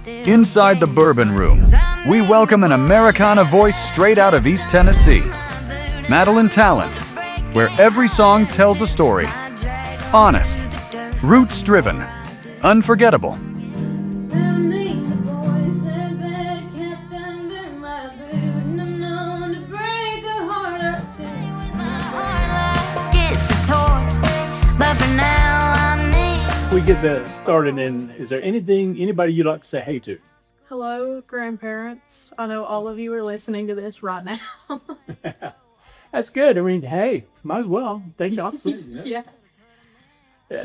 Inside the Bourbon Room, we welcome an Americana voice straight out of East Tennessee. Madelyn Tallent, where every song tells a story. Honest, roots-driven, unforgettable. We get that started, and is there anybody you'd like to say hey to? Hello, grandparents. I know all of you are listening to this right now. That's good. I mean, hey, might as well. Thank you, officers. Yeah.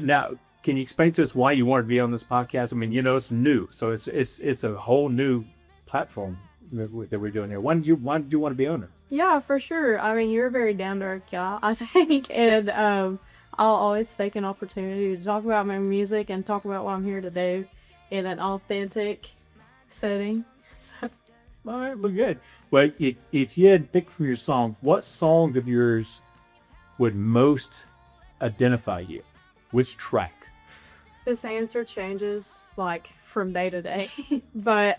Now, can you explain to us why you wanted to be on this podcast? I mean, you know, it's new, so it's a whole new platform that we're doing here. Why did you want to be on it? Yeah, for sure. I mean, you're a very down-to-earth guy, I think, and I'll always take an opportunity to talk about my music and talk about what I'm here to do in an authentic setting. So. All right, well, good. Well, if you had to pick from your song, what song of yours would most identify you? Which track? This answer changes like from day to day, but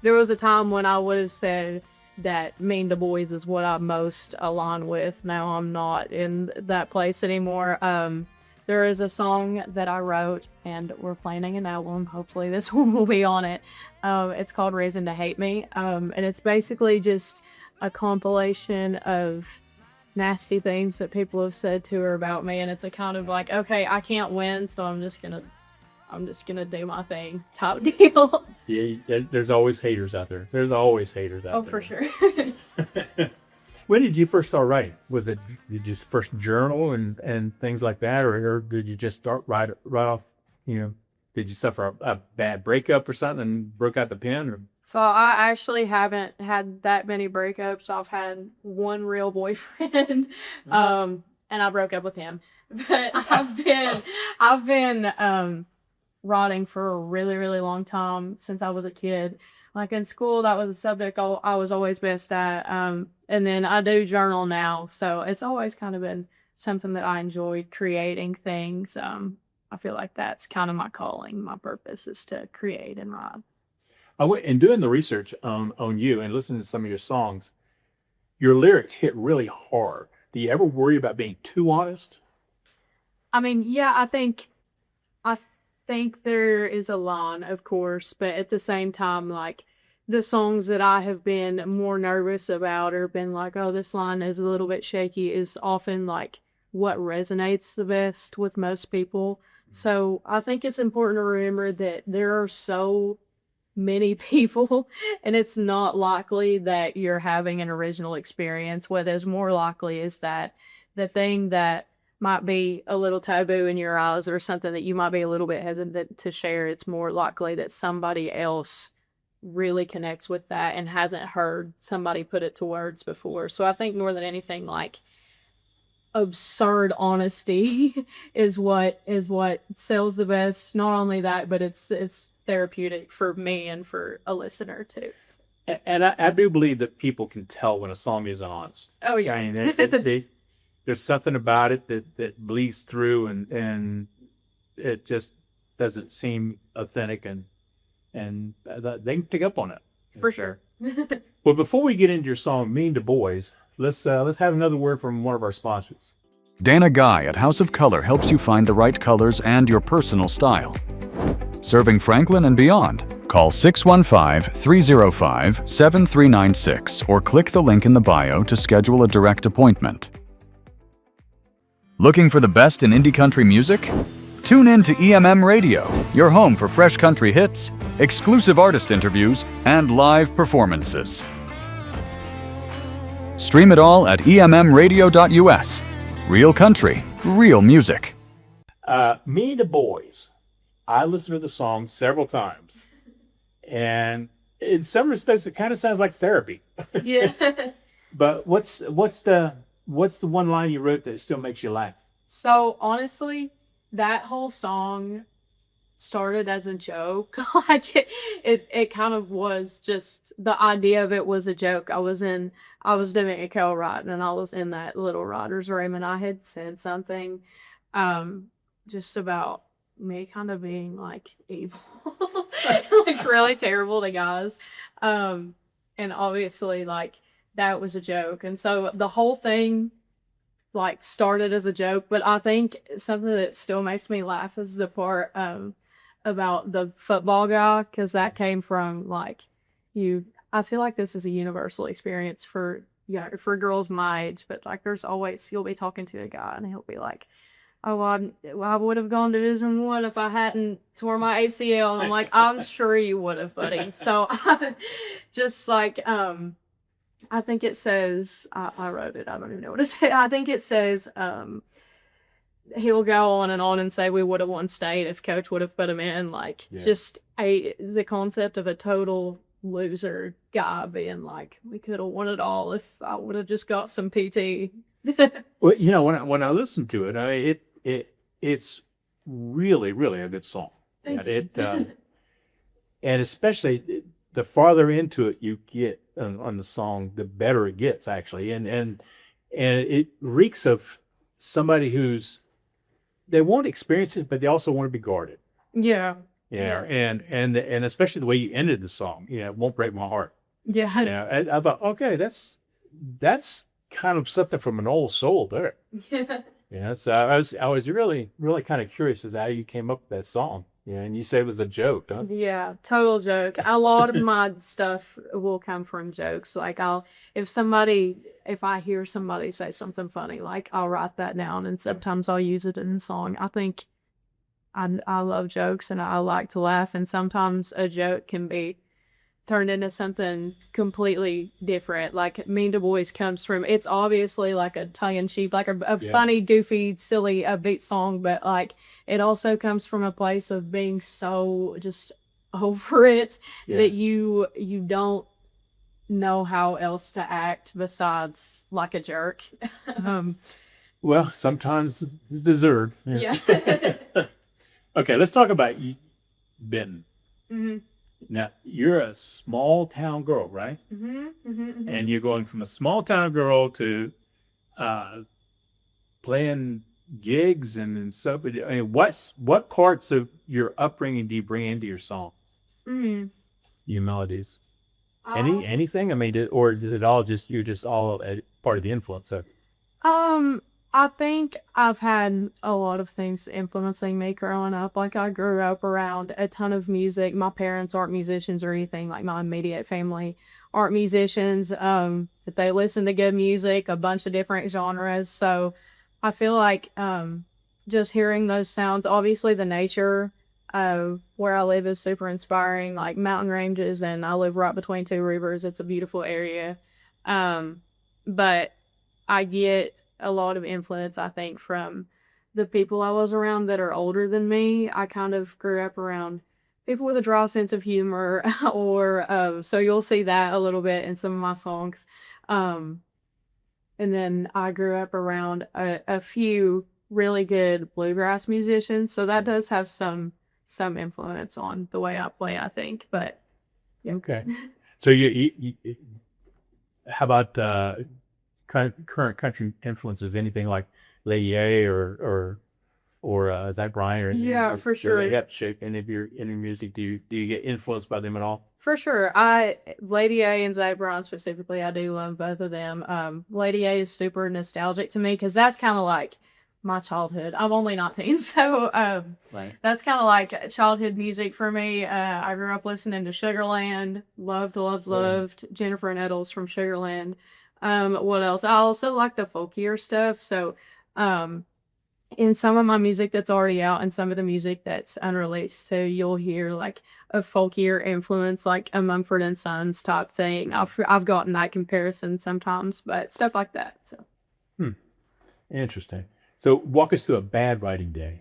there was a time when I would have said that Mean to Boys is what I most align with. Now I'm not in that place anymore. There is a song that I wrote, and we're planning an album. Hopefully this one will be on it. It's called Reason to Hate Me, and it's basically just a compilation of nasty things that people have said to her about me, and it's a kind of like, okay, I can't win, so I'm just gonna do my thing type deal. Yeah, there's always haters out there. There's always haters out there. Oh, for sure. When did you first start writing? Was it you just first journal and things like that, or did you just start right off? You know, did you suffer a bad breakup or something and broke out the pen? Or? So I actually haven't had that many breakups. I've had one real boyfriend, and I broke up with him. But I've been writing for a really, really long time since I was a kid. Like in school, that was a subject I was always best at. And then I do journal now, so it's always kind of been something that I enjoyed, creating things. I feel like that's kind of my calling. My purpose is to create and write. In doing the research on you and listening to some of your songs, your lyrics hit really hard. Do you ever worry about being too honest? I mean, yeah, I think there is a line, of course, but at the same time, like the songs that I have been more nervous about or been like, oh, this line is a little bit shaky, is often like what resonates the best with most people. So I think it's important to remember that there are so many people, and it's not likely that you're having an original experience. What is more likely is that the thing that might be a little taboo in your eyes or something that you might be a little bit hesitant to share, it's more likely that somebody else really connects with that and hasn't heard somebody put it to words before. So I think more than anything, like absurd honesty is what sells the best. Not only that, but it's therapeutic for me and for a listener too. And I do believe that people can tell when a song is honest. Oh yeah. I mean, there's something about it that bleeds through and it just doesn't seem authentic and they can pick up on it. For sure. Well, before we get into your song Mean to Boys, let's have another word from one of our sponsors. Dana Guy at House of Color helps you find the right colors and your personal style. Serving Franklin and beyond. Call 615-305-7396 or click the link in the bio to schedule a direct appointment. Looking for the best in indie country music? Tune in to EMM Radio, your home for fresh country hits, exclusive artist interviews, and live performances. Stream it all at emmradio.us. Real country, real music. Mean to Boys. I listened to the song several times, and in some respects, it kind of sounds like therapy. Yeah. But what's the one line you wrote that still makes you laugh? So honestly, that whole song started as a joke. Like it kind of was just, the idea of it was a joke. I was doing a co-writing, and I was in that little writer's room, and I had said something just about me kind of being like evil. like really terrible to guys. And obviously like that was a joke. And so the whole thing like started as a joke, but I think something that still makes me laugh is the part about the football guy, because that came from like I feel like this is a universal experience for for girls my age, but like there's always, you'll be talking to a guy and he'll be like, oh, I would have gone to Division One if I hadn't tore my ACL. And I'm like, I'm sure you would have, buddy. So just like I think it says, I wrote it, I don't even know what it says. I think it says he'll go on and say we would have won state if coach would have put him in. Like just the concept of a total loser guy being like, we could have won it all if I would have just got some PT. Well, you know, when I listen to it, it's really a good song. Thank you. And especially the farther into it you get on the song, the better it gets actually, and it reeks of somebody they want experiences, but they also want to be guarded. Yeah. Yeah. And especially the way you ended the song, it won't break my heart. Yeah. I thought, okay, that's kind of something from an old soul there. Yeah. Yeah. So I was really kind of curious as to how you came up with that song. Yeah, and you said it was a joke, huh? Yeah, total joke. A lot of my stuff will come from jokes. Like if I hear somebody say something funny, like I'll write that down and sometimes I'll use it in a song. I think I love jokes and I like to laugh, and sometimes a joke can be turned into something completely different. Like Mean to Boys comes from, it's obviously like a tongue-in-cheek, like a funny, goofy, silly upbeat song, but like it also comes from a place of being so just over it that you don't know how else to act besides like a jerk. Well, sometimes deserved. Yeah. Okay, let's talk about Benton. Mm-hmm. Now, you're a small town girl, right? Mm-hmm. Mm-hmm. And you're going from a small town girl to playing gigs and stuff. I mean, what parts of your upbringing do you bring into your song? Mm-hmm. Your melodies? Anything? I mean, or did it all you're just all part of the influence of? I think I've had a lot of things influencing me growing up. Like I grew up around a ton of music. My parents aren't musicians or anything. Like my immediate family aren't musicians. But they listen to good music, a bunch of different genres. So I feel like just hearing those sounds, obviously the nature where I live is super inspiring, like mountain ranges, and I live right between two rivers. It's a beautiful area. But I get a lot of influence, I think, from the people I was around that are older than me. I kind of grew up around people with a dry sense of humor, or so you'll see that a little bit in some of my songs. And then I grew up around a few really good bluegrass musicians, so that does have some influence on the way I play, I think. But yeah. Okay, so you how about current country influences? Anything like Lady A or Zach Bryan? Yeah, for sure. They have to shape any of your music. Do you get influenced by them at all? For sure. Lady A and Zach Bryan specifically, I do love both of them. Lady A is super nostalgic to me because that's kind of like my childhood. I'm only 19, so Right. That's kind of like childhood music for me. I grew up listening to Sugarland. Loved Jennifer and Eddles from Sugarland. What else? I also like the folkier stuff. So, in some of my music that's already out and some of the music that's unreleased, so you'll hear like a folkier influence, like a Mumford & Sons type thing. I've gotten that comparison sometimes, but stuff like that. So, Interesting. So, walk us through a bad writing day.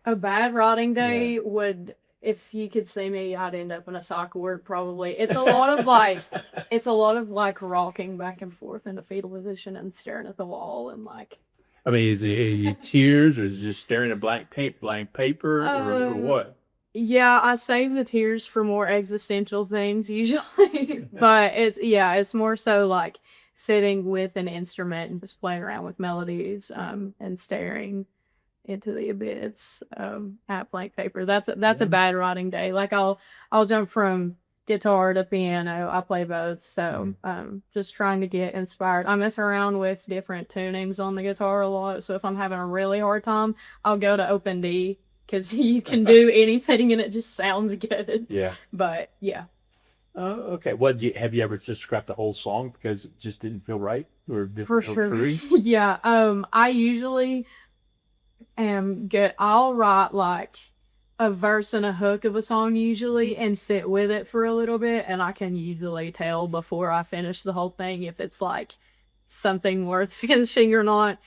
A bad writing day would, if you could see me, I'd end up in a psych ward probably. It's a lot of like rocking back and forth in a fetal position and staring at the wall and like. I mean, is it tears, or is it just staring at blank paper, or what? Yeah, I save the tears for more existential things usually, but it's more so like sitting with an instrument and just playing around with melodies, and staring into the abyss at blank paper. That's a bad writing day. Like I'll jump from guitar to piano. I play both, so just trying to get inspired. I mess around with different tunings on the guitar a lot. So if I'm having a really hard time, I'll go to open D because you can do anything and it just sounds good. Yeah. But yeah. Okay. Have you ever just scrapped the whole song because it just didn't feel right or For sure. Yeah. I usually am good. I'll write like a verse and a hook of a song usually and sit with it for a little bit, and I can usually tell before I finish the whole thing if it's like something worth finishing or not.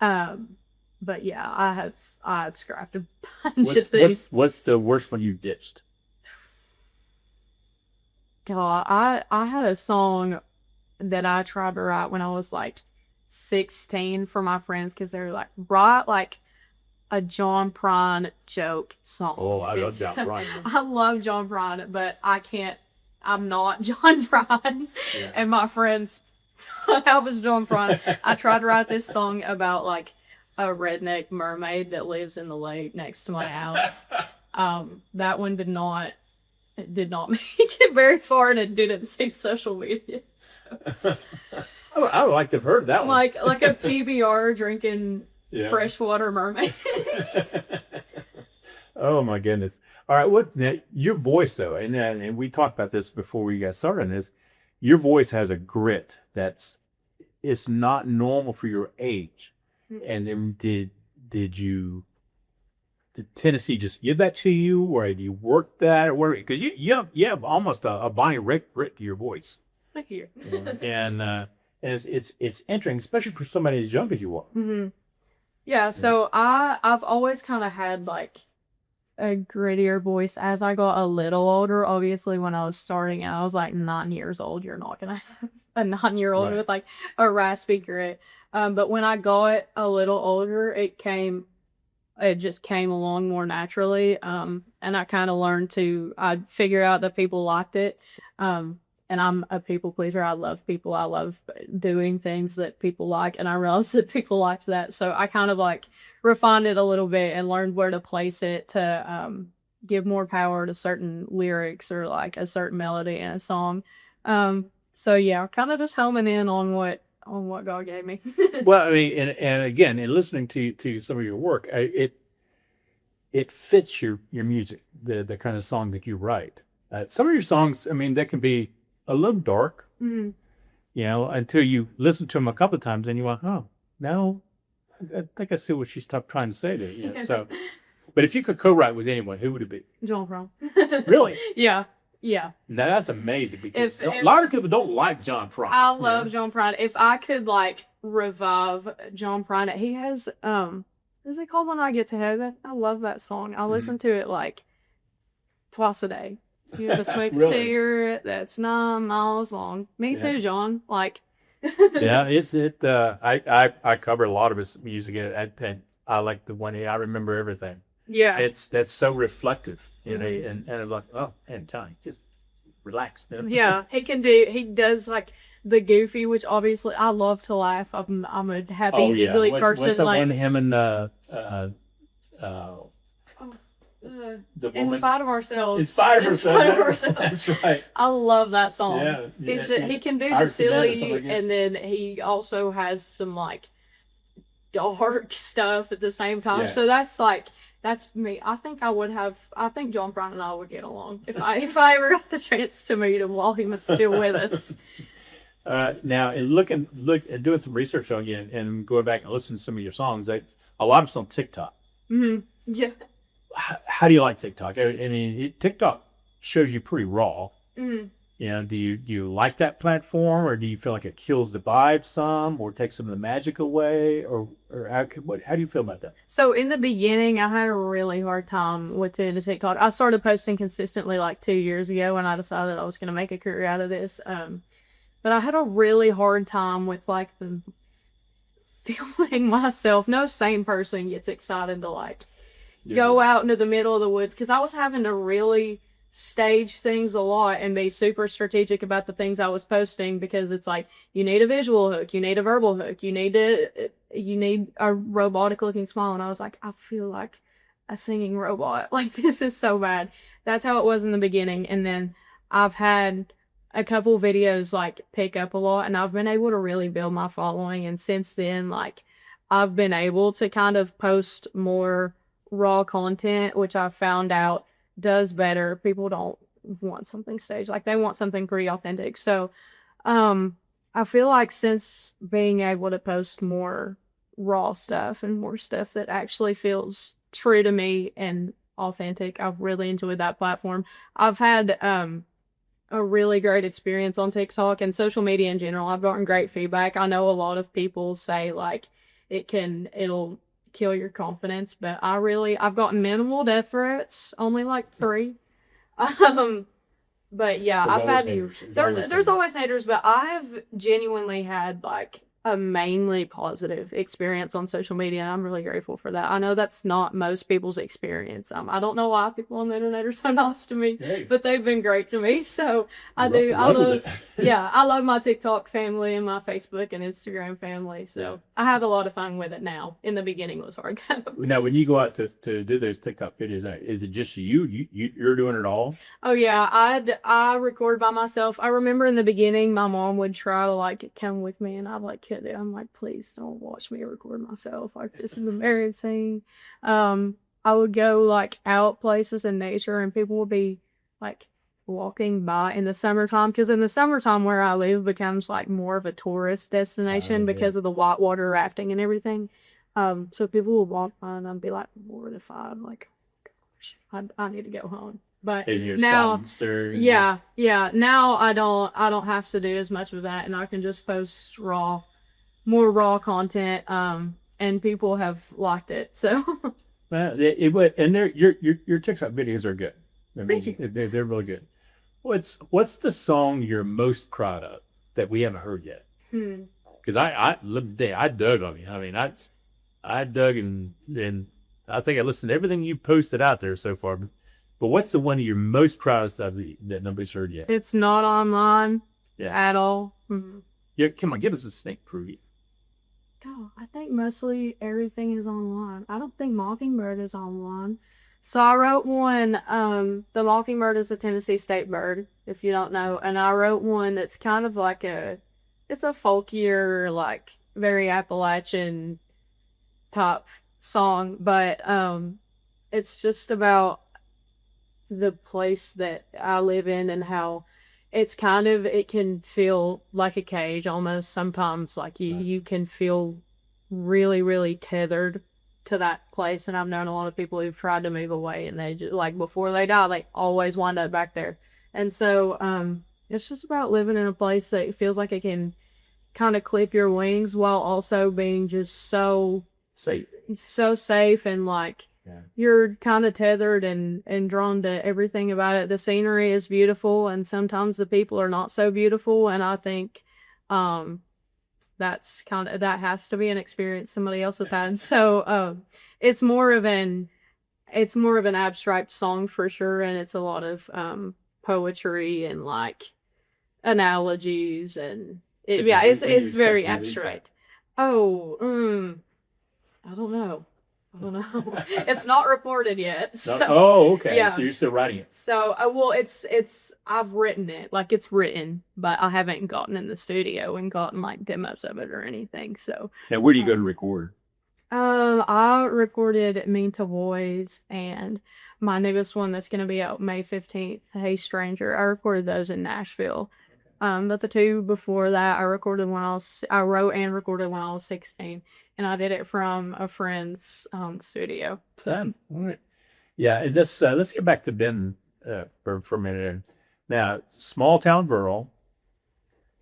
But yeah, I've scrapped a bunch of things. What's the worst one you ditched? God, I had a song that I tried to write when I was like 16 for my friends because they were like, write like a John Prine joke song. Oh, I love John Prine. I love John Prine, but I can't. I'm not John Prine. Yeah. And my friends thought I was John Prine. I tried to write this song about like a redneck mermaid that lives in the lake next to my house. That one did not make it very far, and it didn't see social media. So. I would like to have heard that one. Like a PBR drinking freshwater mermaid. Oh my goodness! All right, now, your voice though, and we talked about this before we got started on this. Your voice has a grit it's not normal for your age. And then did Tennessee just give that to you, or did you work that, or because you have almost a Bonnie Raitt grit to your voice. Thank you. And it's interesting, especially for somebody as young as you are. Mm-hmm. Yeah, so I've always kind of had like a grittier voice as I got a little older. Obviously, when I was starting out, I was like 9 years old. You're not gonna have a 9-year-old with like a raspy grit. But when I got a little older, it just came along more naturally. And I kind of learned I'd figure out that people liked it. And I'm a people pleaser. I love people. I love doing things that people like. And I realized that people liked that. So I kind of like refined it a little bit and learned where to place it to give more power to certain lyrics or like a certain melody in a song. So yeah, kind of just homing in on what God gave me. Well, I mean, and again, in listening to some of your work, it fits your music, the kind of song that you write. Some of your songs, I mean, they can be a little dark, mm-hmm. Until you listen to them a couple of times and you want, oh, no, I think I see what she's trying to say there. So, but if you could co-write with anyone, who would it be? John Prine. Really? Yeah. Now that's amazing because a lot of people don't like John Prine. I love John Prine. If I could like revive John Prine, he has is it called When I Get to Heaven? I love that song. I listen to it like twice a day. You have a smoke Really? cigarette that's 9 miles long. Me too, John. Like yeah, I cover a lot of his music and I like the one I Remember Everything. Yeah. That's so reflective, and I'm like, oh, and Johnny, just relax. Yeah, he does like the goofy, which obviously I love to laugh. I'm a happy, giggly person. What's that like one, him and the In woman? Spite of Ourselves. In Spite of Ourselves. Ourselves. That's right. I love that song. Yeah. He can do the Irish Cadet or something silly, like this. and then he also has some like dark stuff at the same time. Yeah. So that's me. I think John Prine and I would get along if I ever got the chance to meet him while he was still with us. Now, in doing some research on you and going back and listening to some of your songs, a lot of it's on TikTok. Mm-hmm. Yeah. How do you like TikTok? I mean, TikTok shows you pretty raw. Mm-hmm. Do you like that platform, or do you feel like it kills the vibe some, or takes some of the magic away, or how do you feel about that? So in the beginning, I had a really hard time with the TikTok. I started posting consistently like 2 years ago when I decided I was going to make a career out of this. But I had a really hard time with like the filming myself. No sane person gets excited to like go out into the middle of the woods, because I was having to really stage things a lot and be super strategic about the things I was posting, because it's like, you need a visual hook, you need a verbal hook, you need a robotic looking smile. And I was like, I feel like a singing robot. Like, this is so bad. That's how it was in the beginning. And then I've had a couple videos like pick up a lot, and I've been able to really build my following. And since then, like, I've been able to kind of post more raw content, which I've found out does better. People don't want something staged, like they want something pretty authentic. So I feel like since being able to post more raw stuff and more stuff that actually feels true to me and authentic, I've really enjoyed that platform. I've had a really great experience on TikTok and social media in general. I've gotten great feedback. I know a lot of people say like it'll kill your confidence, but I've gotten minimal death threats, only like 3. But yeah, there's always haters, but I've genuinely had like a mainly positive experience on social media, and I'm really grateful for that. I know that's not most people's experience. I don't know why people on the internet are so nice to me, but they've been great to me. So I love I love my TikTok family and my Facebook and Instagram family. So I have a lot of fun with it now. In the beginning it was hard. Now, when you go out to do those TikTok videos, is it just you're doing it all? Oh yeah, I record by myself. I remember in the beginning my mom would try to like come with me, and I'm like, I'm like, please don't watch me record myself. Like, this is embarrassing. I would go like out places in nature, and people would be like walking by in the summertime, because in the summertime where I live becomes like more of a tourist destination because of the whitewater rafting and everything. So people would walk by, and I'd be like mortified, like, gosh, I need to go home. But now, now I don't have to do as much of that, and I can just post more raw content, and people have liked it. So and your TikTok videos are good. I mean, they're really good. What's the song you're most proud of that we haven't heard yet? Because I dug on you. I mean, I dug and I think I listened to everything you posted out there so far. But what's the one you're most proudest of that nobody's heard yet? It's not online at all. Yeah, come on, give us a sneak preview. God, I think mostly everything is online. I don't think Mockingbird is online. So I wrote one, the Mockingbird is a Tennessee state bird, if you don't know. And I wrote one that's kind of like it's a folkier, like very Appalachian type song. But it's just about the place that I live in and how it can feel like a cage almost sometimes. Like you can feel really, really tethered to that place. And I've known a lot of people who've tried to move away, and they just, like, before they die, they always wind up back there. And so it's just about living in a place that feels like it can kind of clip your wings while also being just so safe and like you're kind of tethered and drawn to everything about it. The scenery is beautiful, and sometimes the people are not so beautiful. And I think that has to be an experience somebody else has had. So it's more of an abstract song for sure, and it's a lot of poetry and like analogies, and it's very abstract. I don't know. It's not reported yet. So, okay. Yeah. So you're still writing it. So, I've written it, like it's written, but I haven't gotten in the studio and gotten like demos of it or anything. So. Now, where do you go to record? I recorded Mean to Boys and my newest one that's going to be out May 15th, Hey Stranger. I recorded those in Nashville. But the 2 before that, I wrote and recorded when I was 16, and I did it from a friend's studio. All right. Yeah, let's get back to Ben for a minute. Now, small town girl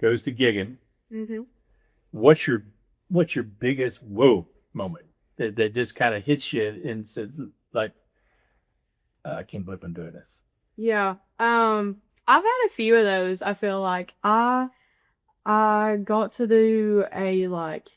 goes to gigging. Mm-hmm. What's your biggest whoa moment that just kind of hits you and says like, I can't believe I'm doing this? Yeah. I've had a few of those. I feel like I got to do a like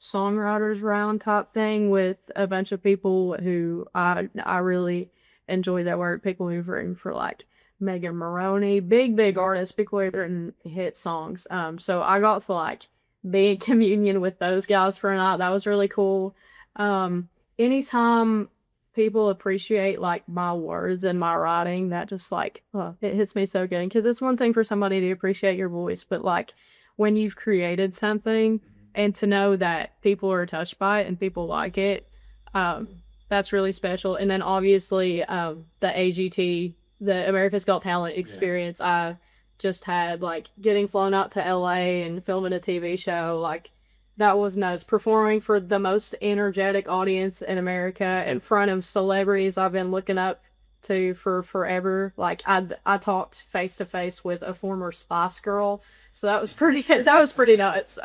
songwriters round type thing with a bunch of people who I really enjoyed that work. People who've written for like Megan Maroney, big artists, people who've written hit songs. So I got to like be in communion with those guys for a night. That was really cool. Anytime people appreciate like my words and my writing, that just like it hits me so good, because it's one thing for somebody to appreciate your voice, but like when you've created something and to know that people are touched by it and people like it, that's really special. And then obviously the AGT, the America's Got Talent experience, I just had, like getting flown out to LA and filming a TV show, like that was nuts. Performing for the most energetic audience in America in front of celebrities I've been looking up to for forever. Like I talked face to face with a former Spice Girl, so that was pretty nuts.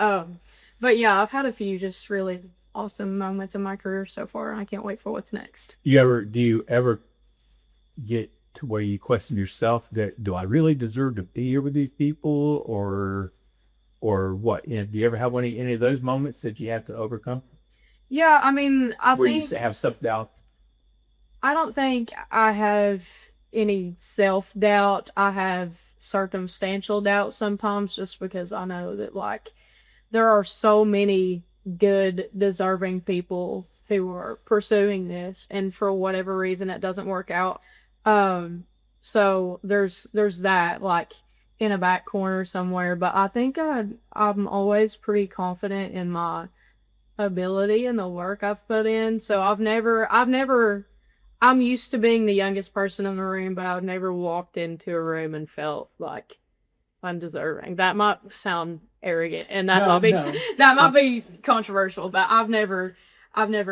But yeah, I've had a few just really awesome moments in my career so far, and I can't wait for what's next. Do you ever get to where you question yourself that, do I really deserve to be here with these people, or what? Do you ever have any of those moments that you have to overcome? Yeah, I mean, where you have self-doubt? I don't think I have any self-doubt. I have circumstantial doubt sometimes, just because I know that like there are so many good, deserving people who are pursuing this, and for whatever reason it doesn't work out. So there's that, like in a back corner somewhere, but I think I'm always pretty confident in my ability and the work I've put in. So I'm used to being the youngest person in the room, but I've never walked into a room and felt like undeserving. That might sound arrogant, and that might be controversial, but I've never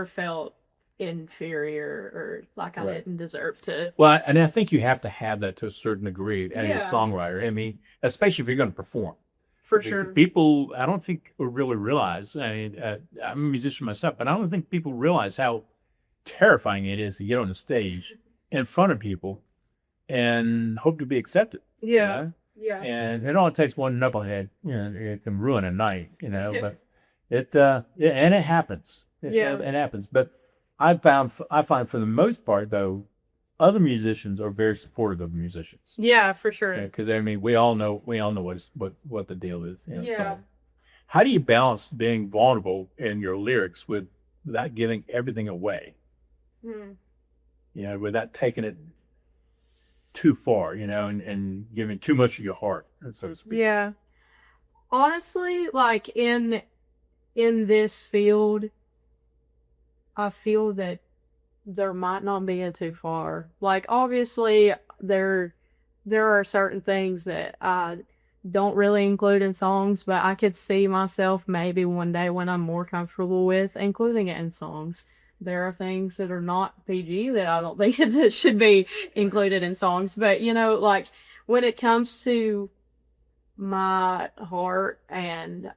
felt inferior or like I didn't deserve to. Well, and I think you have to have that to a certain degree as a songwriter. I mean, especially if you're going to perform. For sure. People, I don't think really realize, I mean, I'm a musician myself, but I don't think people realize how terrifying it is to get on the stage in front of people and hope to be accepted. Yeah. You know? Yeah. And it only takes one knucklehead, it can ruin a night, but and it happens. It happens. But I find for the most part, though, other musicians are very supportive of musicians. Yeah, for sure. Because I mean, we all know what the deal is. Yeah. So how do you balance being vulnerable in your lyrics without giving everything away? Without taking it too far, and giving too much of your heart, so to speak. Yeah. Honestly, like in this field, I feel that there might not be a too far. Like obviously there are certain things that I don't really include in songs, but I could see myself maybe one day when I'm more comfortable with including it in songs. There are things that are not PG that I don't think that should be included in songs. But, like when it comes to my heart and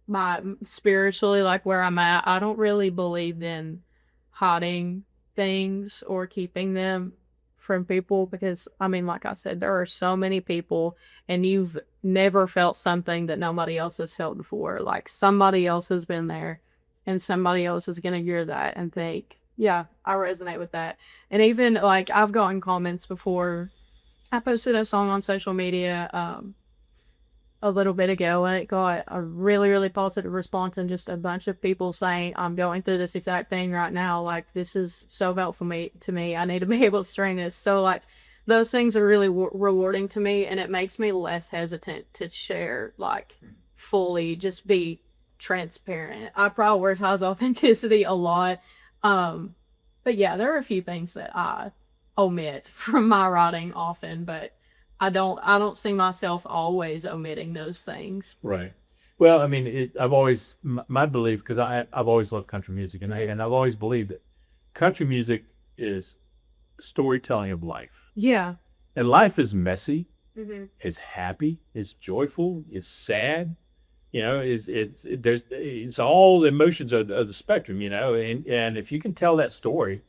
my spiritually, like where I'm at, I don't really believe in hiding things or keeping them from people, because, I mean, like I said, there are so many people, and you've never felt something that nobody else has felt before. Like somebody else has been there. And somebody else is going to hear that and think, yeah, I resonate with that. And even, like, I've gotten comments before. I posted a song on social media a little bit ago, and it got a really, really positive response, and just a bunch of people saying, I'm going through this exact thing right now. Like, this is so helpful to me. I need to be able to string this. So, like, those things are really rewarding to me, and it makes me less hesitant to share, like, fully, just be transparent. I prioritize authenticity a lot. But yeah, there are a few things that I omit from my writing often, but I don't see myself always omitting those things. Right. Well, I mean, I've always, my belief, because I've always loved country music, and I've always believed that country music is storytelling of life. Yeah. And life is messy. Mm-hmm. It's happy. It's joyful. It's sad. It's all the emotions of the spectrum, and if you can tell that story,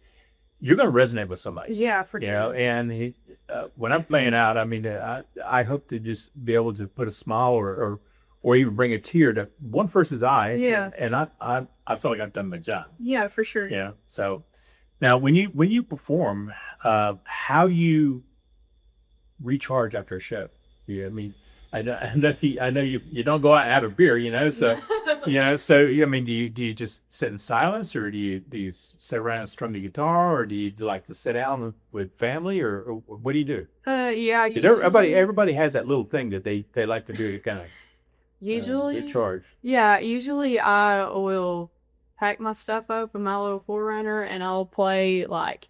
you're going to resonate with somebody. Yeah, for sure. And when I'm playing out, I mean, I hope to just be able to put a smile or even bring a tear to one person's eye. Yeah. And I feel like I've done my job. Yeah, for sure. Yeah. So Now, when you perform, how you recharge after a show? Yeah, I mean, I know you don't go out and have a beer, so I mean, do you just sit in silence, or do you sit around and strum the guitar, or do you like to sit down with family, or what do you do? Yeah, 'Cause everybody has that little thing that they like to do to kind of usually, recharge. yeah, usually I will pack my stuff up in my little 4Runner and I'll play like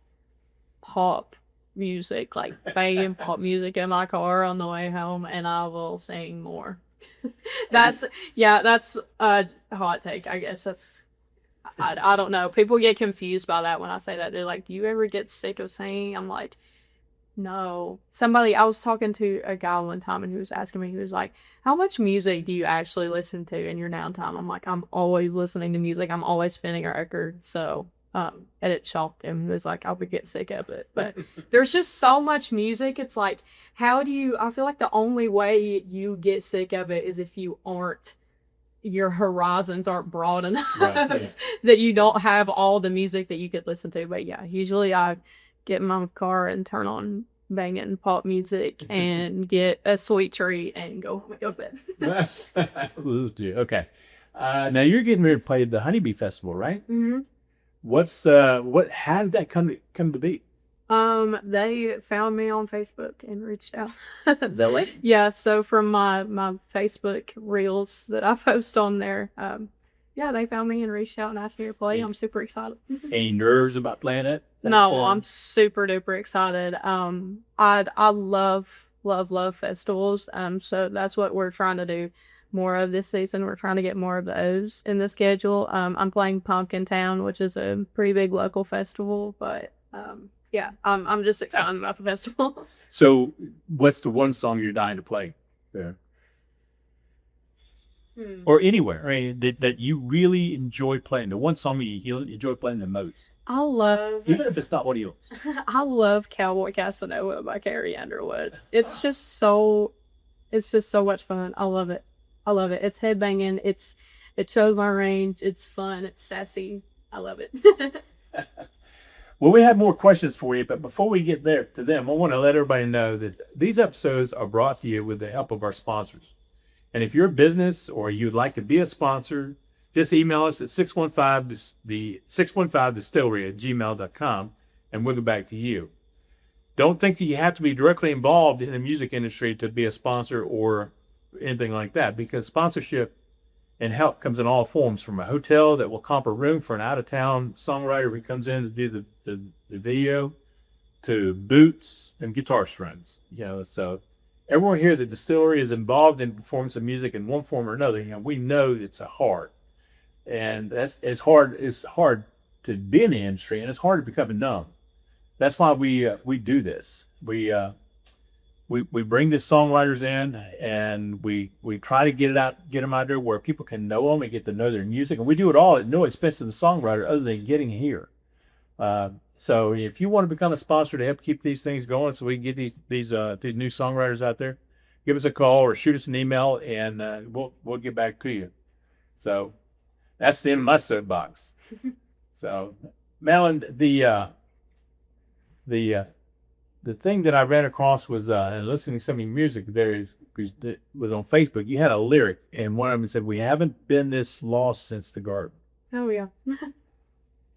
pop music, like banging pop music in my car on the way home, and I will sing more. That's a hot take. I guess I don't know. People get confused by that when I say that. They're like, "Do you ever get sick of singing?" I'm like, no. I was talking to a guy one time and he was asking me, he was like, how much music do you actually listen to in your downtime? I'm like, I'm always listening to music. I'm always spinning a record. So, and it shocked him. He was like, I would get sick of it. But there's just so much music. It's like, I feel like the only way you get sick of it is if your horizons aren't broad enough that you don't have all the music that you could listen to. But yeah, usually I get in my car and turn on banging pop music and get a sweet treat and go to bed. Okay. Now you're getting ready to play the Honeybee Festival, right? Mm-hmm. How did that come to be? They found me on Facebook and reached out. Really? Yeah, so from my Facebook reels that I post on there, they found me and reached out and asked me to play. I'm super excited. Any nerves about playing it? No, I'm super duper excited. I love festivals. So that's what we're trying to do more of this season. We're trying to get more of those in the schedule. I'm playing Pumpkin Town, which is a pretty big local festival, but I'm just excited about the festival. So, what's the one song you're dying to play there? Or anywhere, right? That you really enjoy playing, the one song you enjoy playing the most. Even if it's not one of yours. I love Cowboy Casanova by Carrie Underwood. It's just so much fun. I love it. It's headbanging. It shows my range. It's fun. It's sassy. I love it. Well, we have more questions for you, but before we get there to them, I want to let everybody know that these episodes are brought to you with the help of our sponsors. And if you're a business or you'd like to be a sponsor, just email us at 615distillery@gmail.com and we'll get back to you. Don't think that you have to be directly involved in the music industry to be a sponsor or anything like that, because sponsorship and help comes in all forms, from a hotel that will comp a room for an out-of-town songwriter who comes in to do the video, to boots and guitar strings. So everyone here at the Distillery is involved in performance of music in one form or another. We know it's a hard, and it's hard to be in the industry, and it's hard to become numb. That's why we do this. We bring the songwriters in, and we try to get them out there where people can know them and get to know their music, and we do it all at no expense to the songwriter other than getting here. So if you want to become a sponsor to help keep these things going, so we can get these new songwriters out there, give us a call or shoot us an email, and we'll get back to you. So that's the end of my soapbox. So, Madelyn, the thing that I ran across was listening to some of your music there was on Facebook. You had a lyric, and one of them said, "We haven't been this lost since the garden." Oh yeah.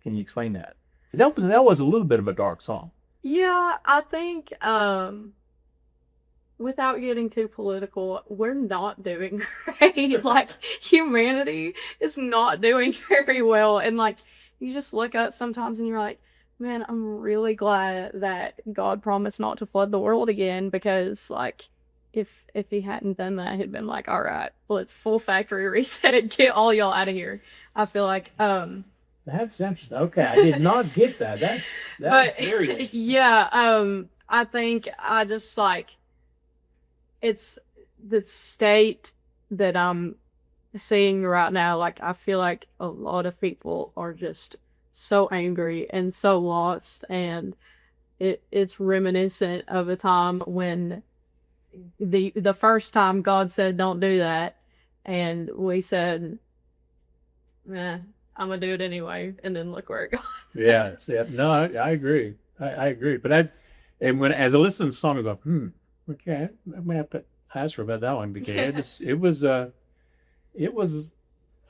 Can you explain that? Because that was a little bit of a dark song. Yeah, I think without getting too political, we're not doing great. Like, humanity is not doing very well, and like, you just look up sometimes and you're like, man, I'm really glad that God promised not to flood the world again, because like, if he hadn't done that, he'd been like, all right, well, it's full factory reset and get all y'all out of here. I feel like that's interesting. Okay, I did not get that. That's very interesting. Yeah, I think I just like, it's the state that I'm seeing right now. Like, I feel like a lot of people are just so angry and so lost, and it's reminiscent of a time when the first time God said don't do that, and we said, I'm gonna do it anyway, and then look where it goes. Yeah, no, I agree. I agree. But as I listen to the song, I go, okay, I'm gonna have to ask her about that one because it was a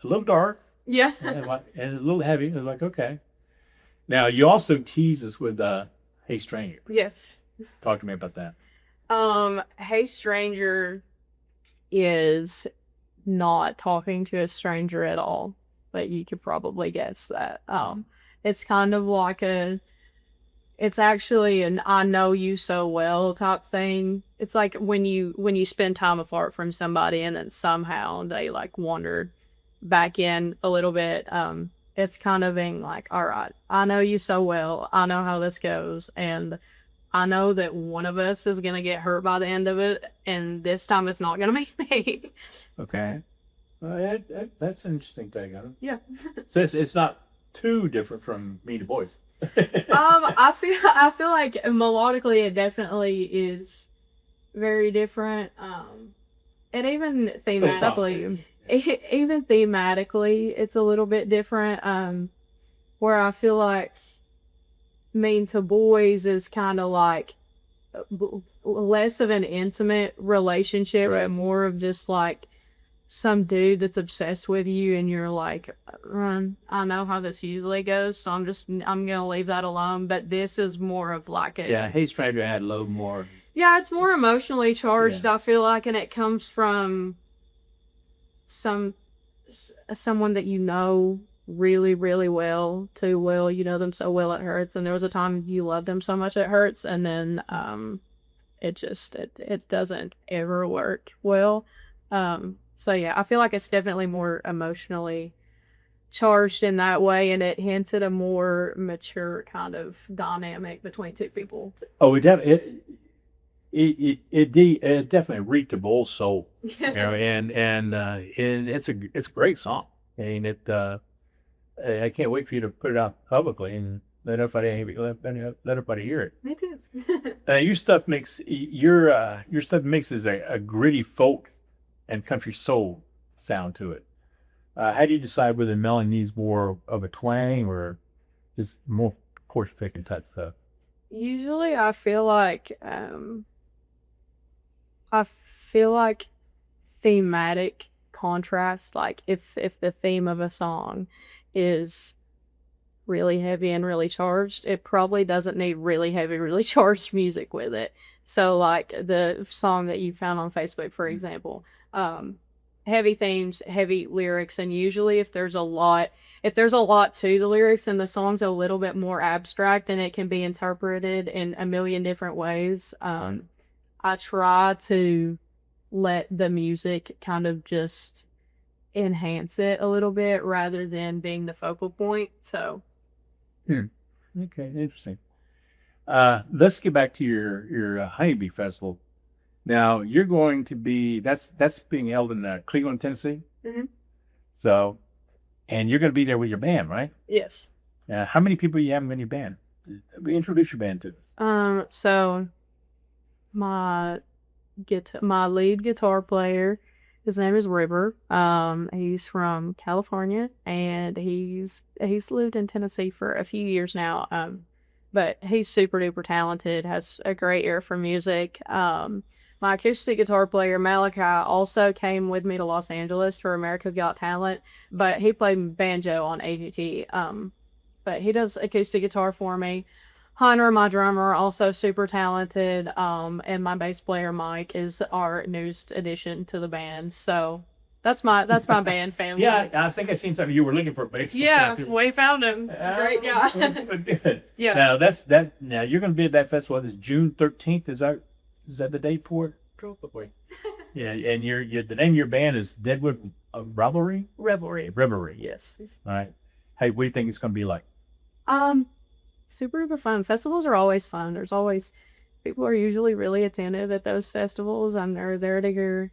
little dark Yeah. and a little heavy. I was like, okay. Now you also tease us with "Hey Stranger." Yes. Talk to me about that. Hey Stranger is not talking to a stranger at all, but you could probably guess that. It's kind of like it's actually an I know you so well type thing. It's like when you spend time apart from somebody and then somehow they like wandered back in a little bit. It's kind of being like, all right, I know you so well. I know how this goes, and I know that one of us is gonna get hurt by the end of it, and this time it's not gonna be me. Okay. That's an interesting take on it. Yeah. So it's not too different from Me to Boys. I feel like melodically it definitely is very different. And even thematically, it's a little bit different. Where I feel like Mean to Boys is kind of like less of an intimate relationship, Right. but more of just like some dude that's obsessed with you, and you're like, I know how this usually goes, so I'm gonna leave that alone. But this is more of like a Yeah, Hey Stranger had a little more. yeah, it's more emotionally charged. Yeah. I feel like, and it comes from someone that you know really, really well, too well. You know them so well it hurts, and there was a time you loved them so much it hurts, and then it doesn't ever work well. So yeah, I feel like it's definitely more emotionally charged in that way, and it hints at a more mature kind of dynamic between two people. Oh, it definitely reached a bull's soul, you know, and it's a great song. I mean, I can't wait for you to put it out publicly and let everybody hear it. It is. Your stuff mixes a gritty folk and country soul sound to it. How do you decide whether Melon needs more of a twang or just more coarse picking type stuff? Usually, I feel like thematic contrast. Like if the theme of a song is really heavy and really charged, it probably doesn't need really heavy, really charged music with it. So like the song that you found on Facebook, for example, heavy themes, heavy lyrics, and usually if there's a lot to the lyrics and the song's a little bit more abstract and it can be interpreted in a million different ways, I try to let the music kind of just enhance it a little bit rather than being the focal point. So Okay, interesting. Let's get back to your Honeybee Festival. Now you're going to be that's being held in Cleveland, Tennessee. Mhm. So, and you're going to be there with your band, right? yes. How many people you have in your band? Introduce your band to. So my lead guitar player, his name is River. He's from California, and he's lived in Tennessee for a few years now. But he's super duper talented, has a great ear for music. My acoustic guitar player, Malachi, also came with me to Los Angeles for America's Got Talent, but he played banjo on AGT. But he does acoustic guitar for me. Hunter, my drummer, also super talented. And my bass player, Mike, is our newest addition to the band. So that's my band family. Yeah, I think I seen something. You were looking for a bass. Yeah, we found him. Great guy. Good. Yeah. Now Now you're going to be at that festival. This June 13th. Is that the date for it? Probably. Yeah, and the name of your band is Deadwood Revelry. Revelry. Yes. All right. Hey, what do you think it's going to be like? Super duper fun. Festivals are always fun. People are usually really attentive at those festivals, and they're there to hear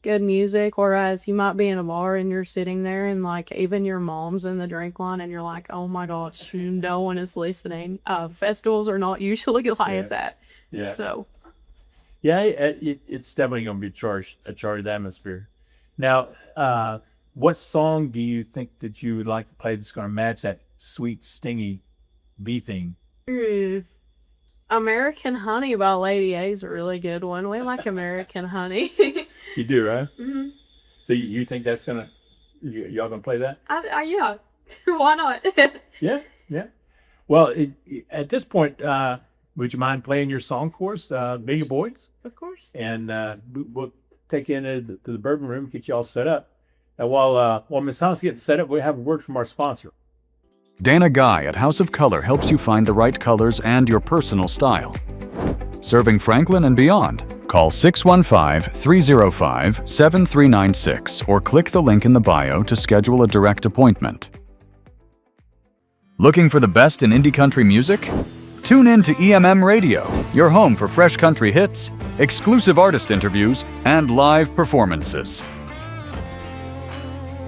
good music, whereas you might be in a bar and you're sitting there and like even your mom's in the drink line and you're like, oh my gosh, no one is listening. Festivals are not usually like that. Yeah. So Yeah, it's definitely going to be a charged atmosphere. Now, What song do you think that you would like to play that's going to match that sweet, stingy bee thing? Ooh. American Honey by Lady A is a really good one. We like American Honey. You do, right? Mm-hmm. So you think that's going to, y'all going to play that? Yeah. Why not? Yeah. Well, at this point, would you mind playing your song for us, Million Boys? Of course. And we'll take you into the Bourbon Room, get you all set up. And while Miss House gets set up, we have a word from our sponsor. Dana Guy at House of Color helps you find the right colors and your personal style. Serving Franklin and beyond. Call 615-305-7396 or click the link in the bio to schedule a direct appointment. Looking for the best in indie country music? Tune in to EMM Radio, your home for fresh country hits, exclusive artist interviews, and live performances.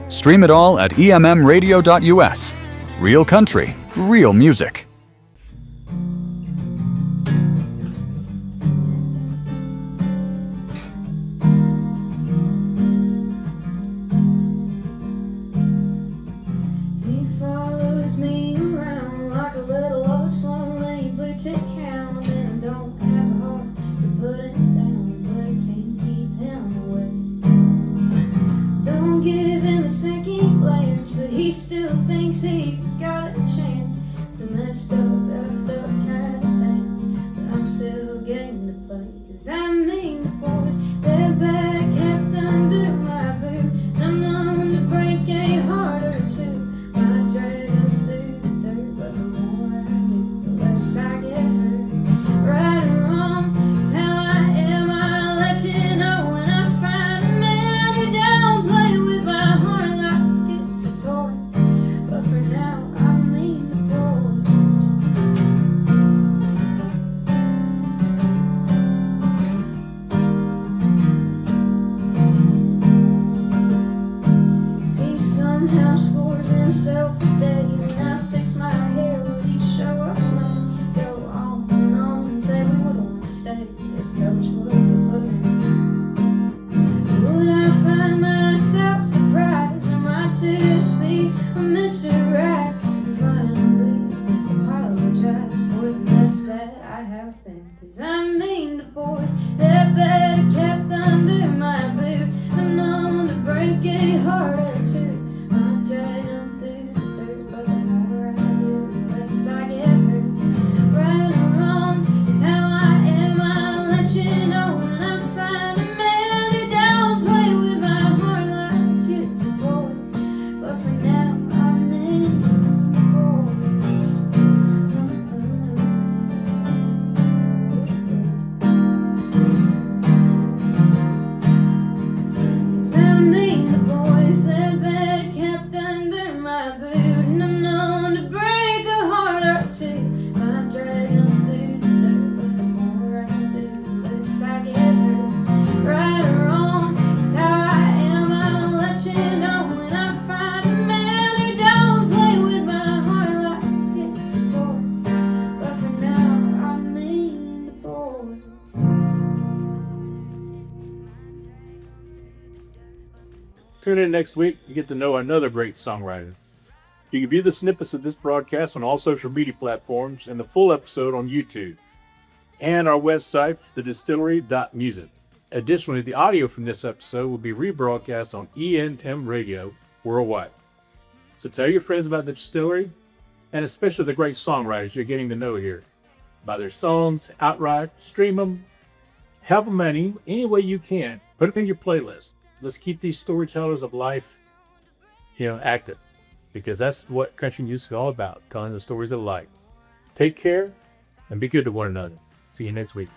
Stream it all at emmradio.us. Real country, real music. He follows me around like a little old slowly blue tick hound, and I don't have a heart to put him down, but I can't keep him away. Don't give him a second glance, but he still thinks he's got a chance to mess up, effed up kind of things, but I'm still getting to play, 'cause I mean the boys, they're bad, kept under my boot, I'm known to break a heart or two. I drag them through the dirt, but the more I do, the less I get hurt. Right or wrong, it's how I am, I'll let you know when I find a man who don't play with my heart like it's a toy. But for now, I mean the boys. If he somehow scores himself a day and I fix my hair, would he show up late? Go on and say we would want to stay if Coach would have put me. Would I find myself surprised? Or might just be a Mr. Right and finally apologize for the mess that I have been. 'Cause I mean the boys, they're better kept under my boot. I'm known to break a heart or two. I drag them through the dirt, but the more I do, the less I get hurt. Right or wrong, it's how I am, I'll let you know when I find a man who don't play with my heart like it's a toy. But for now, I'm in the boys. 'Cause I mean the boys, they're bad, kept under my boot, and I'm known to break a heart or two. I drag them through the dirt, but the more I do, the less I get hurt. Right or wrong, it's how I am, I'll let you know when I find a man who don't play with my heart like it's a toy. But for now, I mean the boys. Tune in next week to get to know another great songwriter. You can view the snippets of this broadcast on all social media platforms and the full episode on YouTube and our website, thedistillery.music. Additionally, the audio from this episode will be rebroadcast on ENTM Radio worldwide. So tell your friends about the Distillery and especially the great songwriters you're getting to know here. Buy their songs outright, stream them, help them any way you can. Put them in your playlist. Let's keep these storytellers of life, active, because that's what country music is all about, telling the stories of life. Take care and be good to one another. See you next week.